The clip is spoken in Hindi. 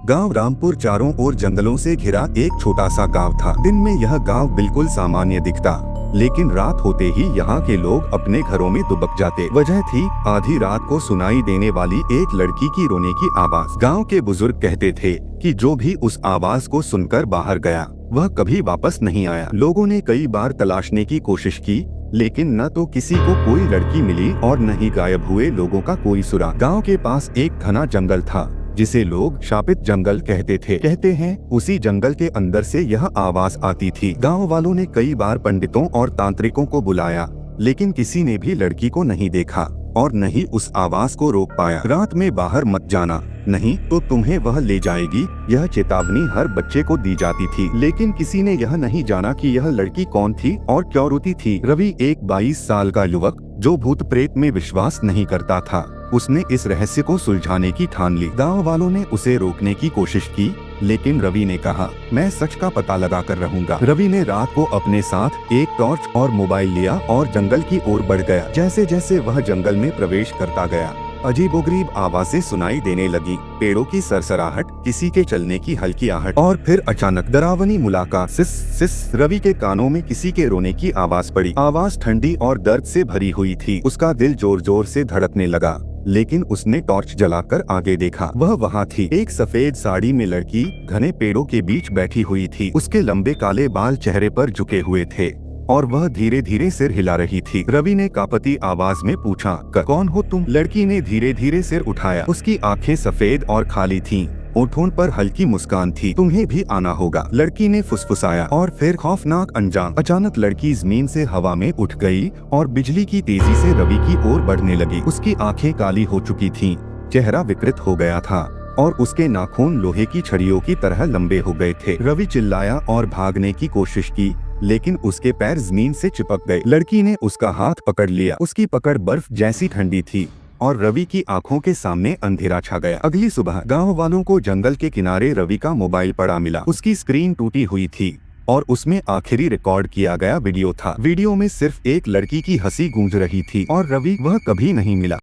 गांव रामपुर चारों ओर जंगलों से घिरा एक छोटा सा गांव था। दिन में यह गांव बिल्कुल सामान्य दिखता, लेकिन रात होते ही यहाँ के लोग अपने घरों में दुबक जाते। वजह थी आधी रात को सुनाई देने वाली एक लड़की की रोने की आवाज। गांव के बुजुर्ग कहते थे कि जो भी उस आवाज को सुनकर बाहर गया वह कभी वापस नहीं आया। लोगों ने कई बार तलाशने की कोशिश की, लेकिन न तो किसी को कोई लड़की मिली और न ही गायब हुए लोगों का कोई सुराग। गांव के पास एक घना जंगल था जिसे लोग शापित जंगल कहते थे। कहते हैं उसी जंगल के अंदर से यह आवाज आती थी। गांव वालों ने कई बार पंडितों और तांत्रिकों को बुलाया, लेकिन किसी ने भी लड़की को नहीं देखा और न ही उस आवाज को रोक पाया। रात में बाहर मत जाना, नहीं तो तुम्हें वह ले जाएगी, यह चेतावनी हर बच्चे को दी जाती थी। लेकिन किसी ने यह नहीं जाना कि यह लड़की कौन थी और क्यों रोती थी। रवि एक 22 साल का युवक जो भूत प्रेत में विश्वास नहीं करता था, उसने इस रहस्य को सुलझाने की ठान ली। गांव वालों ने उसे रोकने की कोशिश की, लेकिन रवि ने कहा, मैं सच का पता लगा कर रहूंगा। रवि ने रात को अपने साथ एक टॉर्च और मोबाइल लिया और जंगल की ओर बढ़ गया। जैसे जैसे वह जंगल में प्रवेश करता गया, अजीबोगरीब आवाजें सुनाई देने लगी। पेड़ों की सरसराहट, किसी के चलने की हल्की आहट और फिर अचानक डरावनी मुलाकात। सिस सिस। रवि के कानों में किसी के रोने की आवाज पड़ी। आवाज ठंडी और दर्द से भरी हुई थी। उसका दिल जोर जोर से धड़कने लगा, लेकिन उसने टॉर्च जलाकर आगे देखा। वह वहाँ थी, एक सफेद साड़ी में लड़की घने पेड़ों के बीच बैठी हुई थी। उसके लंबे काले बाल चेहरे पर झुके हुए थे और वह धीरे धीरे सिर हिला रही थी। रवि ने कांपती आवाज में पूछा, कौन हो तुम? लड़की ने धीरे धीरे सिर उठाया। उसकी आंखें सफेद और खाली थीं, होठों पर हल्की मुस्कान थी। तुम्हें भी आना होगा, लड़की ने फुसफुसाया। और फिर खौफनाक अंजाम। अचानक लड़की जमीन से हवा में उठ गई और बिजली की तेजी से रवि की ओर बढ़ने लगी। उसकी आंखें काली हो चुकी थीं, चेहरा विकृत हो गया था और उसके नाखून लोहे की छड़ियों की तरह लंबे हो गए थे। रवि चिल्लाया और भागने की कोशिश की, लेकिन उसके पैर जमीन से चिपक गए। लड़की ने उसका हाथ पकड़ लिया। उसकी पकड़ बर्फ जैसी ठंडी थी और रवि की आंखों के सामने अंधेरा छा गया। अगली सुबह गांव वालों को जंगल के किनारे रवि का मोबाइल पड़ा मिला। उसकी स्क्रीन टूटी हुई थी और उसमें आखिरी रिकॉर्ड किया गया वीडियो था। वीडियो में सिर्फ एक लड़की की हंसी गूंज रही थी और रवि वह कभी नहीं मिला।